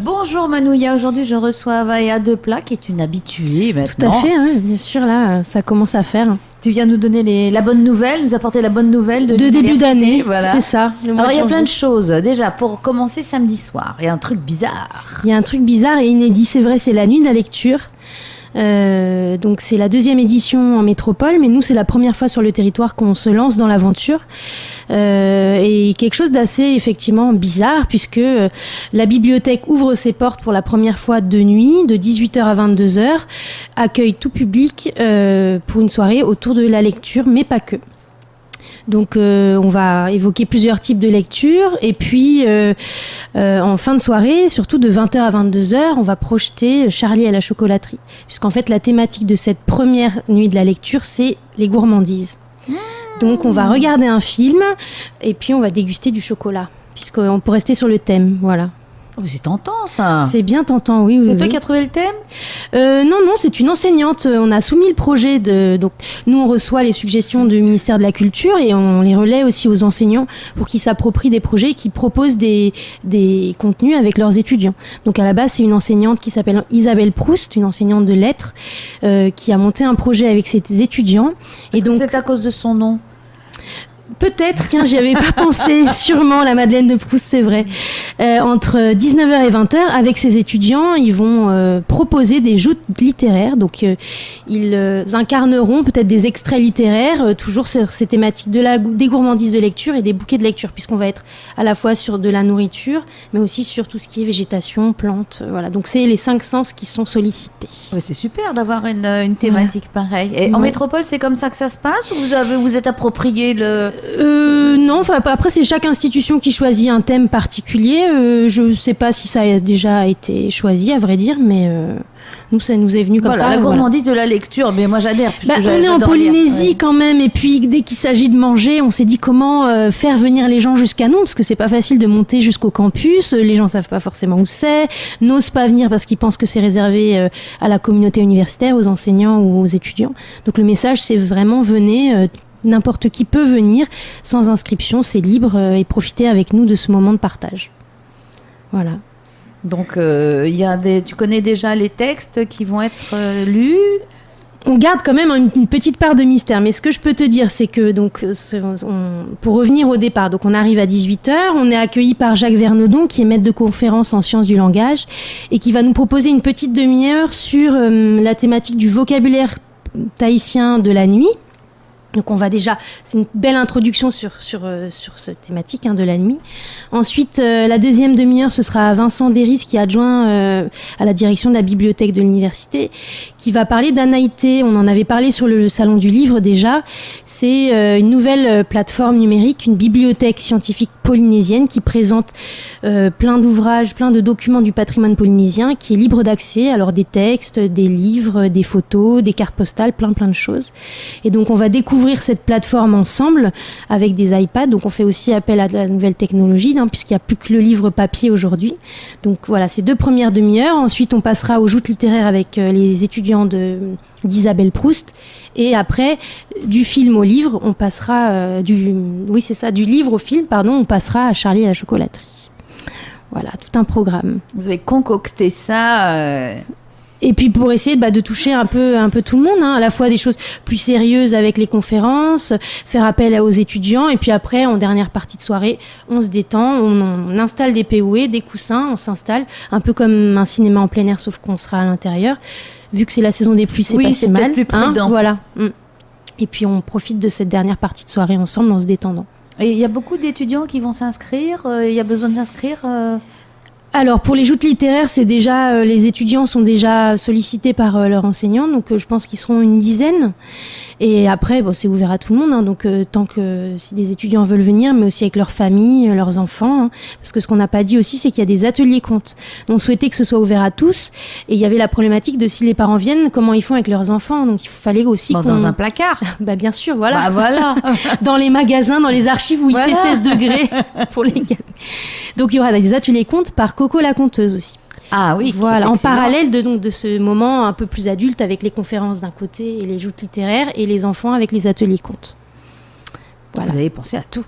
Bonjour Manouya, aujourd'hui je reçois Avaya Deplat qui est une habituée maintenant. Tout à fait, hein, bien sûr, là ça commence à faire. Tu viens nous donner la bonne nouvelle, nous apporter la bonne nouvelle de début d'année, voilà. C'est ça. Alors il y a plein de choses. Déjà, pour commencer samedi soir, il y a un truc bizarre. Il y a un truc bizarre et inédit, c'est vrai, c'est la nuit de la lecture. Donc c'est la 2e édition en métropole, mais nous c'est la première fois sur le territoire qu'on se lance dans l'aventure. Et quelque chose d'assez effectivement bizarre, puisque la bibliothèque ouvre ses portes pour la première fois de nuit, de 18h à 22h, accueille tout public pour une soirée autour de la lecture, mais pas que. Donc on va évoquer plusieurs types de lectures et puis en fin de soirée, surtout de 20h à 22h, on va projeter Charlie à la chocolaterie. Puisqu'en fait la thématique de cette première nuit de la lecture, c'est les gourmandises. Donc on va regarder un film et puis on va déguster du chocolat, puisqu'on peut rester sur le thème, voilà. Oh, c'est tentant ça. C'est bien tentant, oui. C'est toi qui as trouvé le thème ? Non, c'est une enseignante. On a soumis le projet. Donc, nous, on reçoit les suggestions du ministère de la Culture et on les relaie aussi aux enseignants pour qu'ils s'approprient des projets et qu'ils proposent des contenus avec leurs étudiants. Donc, à la base, c'est une enseignante qui s'appelle Isabelle Proust, une enseignante de lettres, qui a monté un projet avec ses étudiants. Et donc, c'est à cause de son nom ? Peut-être, tiens, j'y avais pas pensé, sûrement, la Madeleine de Proust, c'est vrai. Entre 19h et 20h, avec ses étudiants, ils vont proposer des joutes littéraires. Donc, ils incarneront peut-être des extraits littéraires, toujours sur ces thématiques des gourmandises de lecture et des bouquets de lecture, puisqu'on va être à la fois sur de la nourriture, mais aussi sur tout ce qui est végétation, plantes. Voilà. Donc, c'est les 5 sens qui sont sollicités. Mais c'est super d'avoir une thématique pareille. Et en métropole, c'est comme ça que ça se passe, ou vous êtes approprié le... Non, après c'est chaque institution qui choisit un thème particulier. Je ne sais pas si ça a déjà été choisi, à vrai dire, mais nous ça nous est venu comme ça. La gourmandise de la lecture, mais moi j'adhère. On est en Polynésie quand même, et puis dès qu'il s'agit de manger, on s'est dit comment faire venir les gens jusqu'à nous, parce que c'est pas facile de monter jusqu'au campus. Les gens savent pas forcément où c'est, n'osent pas venir parce qu'ils pensent que c'est réservé à la communauté universitaire, aux enseignants ou aux étudiants. Donc le message, c'est vraiment venez. N'importe qui peut venir, sans inscription, c'est libre et profiter avec nous de ce moment de partage. Voilà. Donc, tu connais déjà les textes qui vont être lus ? On garde quand même une petite part de mystère, mais ce que je peux te dire, c'est que donc, pour revenir au départ, donc on arrive à 18h, on est accueilli par Jacques Vernaudon, qui est maître de conférence en sciences du langage, et qui va nous proposer une petite demi-heure sur la thématique du vocabulaire tahitien de la nuit. Donc on va déjà, c'est une belle introduction sur cette thématique de la nuit. Ensuite, la deuxième demi-heure, ce sera Vincent Déris, qui est adjoint à la direction de la bibliothèque de l'université, qui va parler d'Anaïté. On en avait parlé sur le salon du livre déjà. C'est une nouvelle plateforme numérique, une bibliothèque scientifique polynésienne qui présente plein d'ouvrages, plein de documents du patrimoine polynésien, qui est libre d'accès, alors des textes, des livres, des photos, des cartes postales, plein de choses. Et donc on va découvrir cette plateforme ensemble avec des iPads. Donc on fait aussi appel à la nouvelle technologie, puisqu'il n'y a plus que le livre papier aujourd'hui. Donc voilà, ces 2 premières demi-heures. Ensuite on passera aux joutes littéraires avec les étudiants d'Isabelle Proust. Et après, du film au livre, on passera du livre au film, on passera à Charlie à la chocolaterie. Voilà, tout un programme. Vous avez concocté ça Et puis pour essayer de toucher un peu tout le monde, à la fois des choses plus sérieuses avec les conférences, faire appel aux étudiants, et puis après, en dernière partie de soirée, on se détend, on installe des POE, des coussins, on s'installe, un peu comme un cinéma en plein air, sauf qu'on sera à l'intérieur. Vu que c'est la saison des pluies, c'est pas si mal. Oui, c'est peut-être plus prudent. Voilà. Et puis on profite de cette dernière partie de soirée ensemble en se détendant. Et il y a beaucoup d'étudiants qui vont s'inscrire, il y a besoin de s'inscrire Alors pour les joutes littéraires, c'est déjà les étudiants sont déjà sollicités par leurs enseignants, donc je pense qu'ils seront une dizaine. Et après, c'est ouvert à tout le monde, donc tant que si des étudiants veulent venir, mais aussi avec leurs familles, leurs enfants, parce que ce qu'on n'a pas dit aussi, c'est qu'il y a des ateliers contes. On souhaitait que ce soit ouvert à tous, et il y avait la problématique de si les parents viennent, comment ils font avec leurs enfants. Donc il fallait aussi dans un placard. Bien sûr, voilà. Voilà. Dans les magasins, dans les archives où il fait 16 degrés pour les gars. Donc il y aura des ateliers contes par Coco la conteuse aussi. Ah oui, voilà, en parallèle de ce moment un peu plus adulte avec les conférences d'un côté et les joutes littéraires et les enfants avec les ateliers contes. Voilà. Vous avez pensé à tout.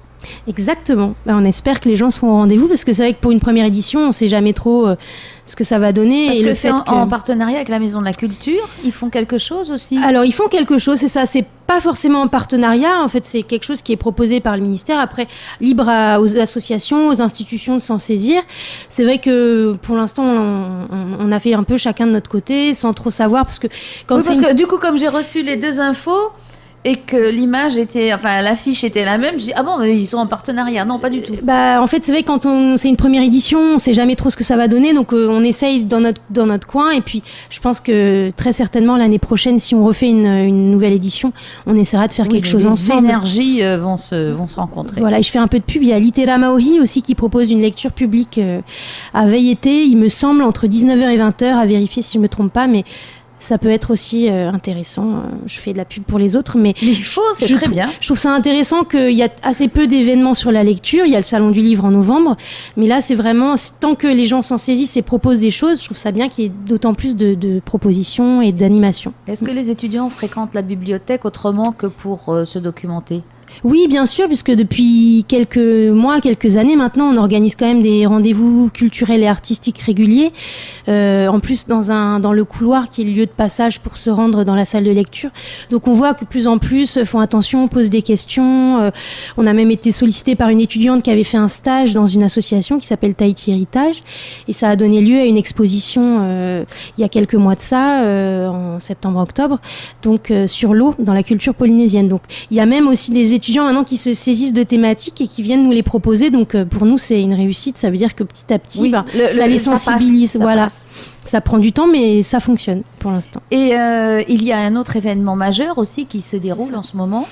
Exactement. On espère que les gens seront au rendez-vous parce que c'est vrai que pour une première édition, on ne sait jamais trop ce que ça va donner. Parce que c'est en partenariat avec la Maison de la Culture. Ils font quelque chose aussi. Alors, ils font quelque chose, c'est ça. C'est pas forcément en partenariat. En fait, c'est quelque chose qui est proposé par le ministère. Après, libre aux associations, aux institutions de s'en saisir. C'est vrai que pour l'instant, on a fait un peu chacun de notre côté sans trop savoir parce que que du coup, comme j'ai reçu les deux infos. Et que l'affiche était la même, je dis, ah bon, ils sont en partenariat. Non, pas du tout. En fait, c'est vrai que quand c'est une première édition, on sait jamais trop ce que ça va donner, donc on essaye dans notre coin, et puis je pense que très certainement l'année prochaine, si on refait une nouvelle édition, on essaiera de faire quelque chose ensemble. Les énergies vont se rencontrer. Voilà, et je fais un peu de pub, il y a Litera Maori aussi qui propose une lecture publique à veille-été, il me semble, entre 19h et 20h, à vérifier si je me trompe pas, mais ça peut être aussi intéressant. Je fais de la pub pour les autres, mais il faut, c'est très bien. Je trouve ça intéressant qu'il y a assez peu d'événements sur la lecture. Il y a le Salon du Livre en novembre, mais là, c'est vraiment, tant que les gens s'en saisissent et proposent des choses, je trouve ça bien qu'il y ait d'autant plus de propositions et d'animations. Est-ce que les étudiants fréquentent la bibliothèque autrement que pour se documenter ? Oui, bien sûr, puisque depuis quelques mois, quelques années maintenant, on organise quand même des rendez-vous culturels et artistiques réguliers. En plus, dans le couloir qui est le lieu de passage pour se rendre dans la salle de lecture. Donc, on voit que de plus en plus font attention, posent des questions. On a même été sollicité par une étudiante qui avait fait un stage dans une association qui s'appelle Tahiti Héritage. Et ça a donné lieu à une exposition il y a quelques mois de ça, en septembre-octobre, donc sur l'eau dans la culture polynésienne. Donc, il y a même aussi des étudiants maintenant qui se saisissent de thématiques et qui viennent nous les proposer. Donc pour nous, c'est une réussite. Ça veut dire que petit à petit, ça les sensibilise. Ça prend du temps, mais ça fonctionne pour l'instant. Et il y a un autre événement majeur aussi qui se déroule en ce moment.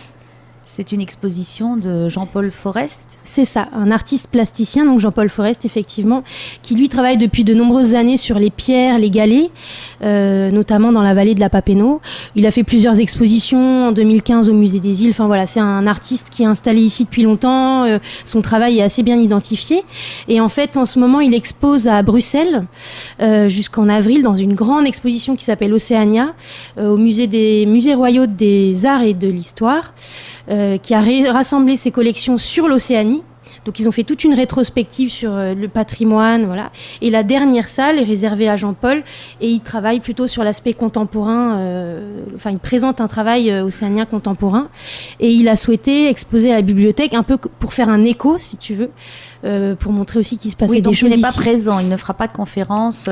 C'est une exposition de Jean-Paul Forest. C'est ça, un artiste plasticien, donc Jean-Paul Forest, effectivement, qui lui travaille depuis de nombreuses années sur les pierres, les galets, notamment dans la vallée de la Papenot. Il a fait plusieurs expositions en 2015 au Musée des Îles. Enfin voilà, c'est un artiste qui est installé ici depuis longtemps. Son travail est assez bien identifié. Et en fait, en ce moment, il expose à Bruxelles jusqu'en avril dans une grande exposition qui s'appelle Océania, au musées royaux des arts et de l'histoire. Qui a rassemblé ses collections sur l'Océanie. Donc ils ont fait toute une rétrospective sur le patrimoine, voilà. Et la dernière salle est réservée à Jean-Paul et il travaille plutôt sur l'aspect contemporain. Il présente un travail océanien contemporain et il a souhaité exposer à la bibliothèque un peu pour faire un écho, si tu veux. Pour montrer aussi qu'il se passait des choses. Il n'est pas présent, il ne fera pas de conférence.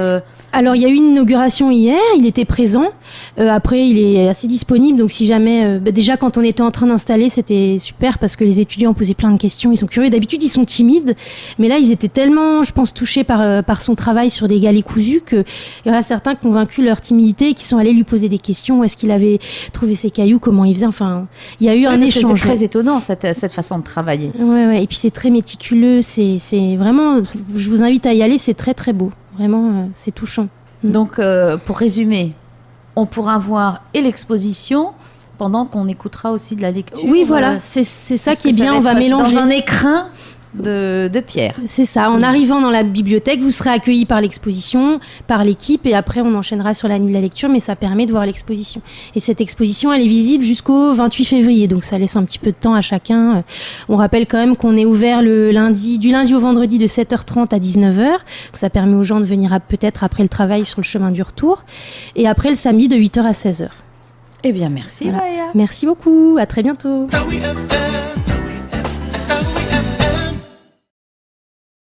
Alors il y a eu une inauguration hier, il était présent. Après il est assez disponible, donc si jamais déjà quand on était en train d'installer, c'était super parce que les étudiants posaient plein de questions, ils sont curieux. D'habitude ils sont timides, mais là ils étaient tellement, je pense, touchés par son travail sur des galets cousus qu'il y en a certains qui ont vaincu leur timidité et qui sont allés lui poser des questions. Où est-ce qu'il avait trouvé ses cailloux, comment il faisait. Enfin, il y a eu un échange. C'est très étonnant cette façon de travailler. Ouais. Et puis c'est très méticuleux. C'est vraiment, je vous invite à y aller, c'est très très beau. Vraiment, c'est touchant. Donc, pour résumer, on pourra voir et l'exposition pendant qu'on écoutera aussi de la lecture. Oui, voilà, c'est ça qui est bien, on va mélanger. Dans un écrin de pierre. C'est ça, en arrivant dans la bibliothèque, vous serez accueillis par l'exposition, par l'équipe, et après on enchaînera sur la nuit de la lecture, mais ça permet de voir l'exposition. Et cette exposition, elle est visible jusqu'au 28 février, donc ça laisse un petit peu de temps à chacun. On rappelle quand même qu'on est ouvert du lundi au vendredi de 7h30 à 19h, donc ça permet aux gens de venir peut-être après le travail sur le chemin du retour, et après le samedi de 8h à 16h. Eh bien, merci, voilà. Laïa. Merci beaucoup, à très bientôt.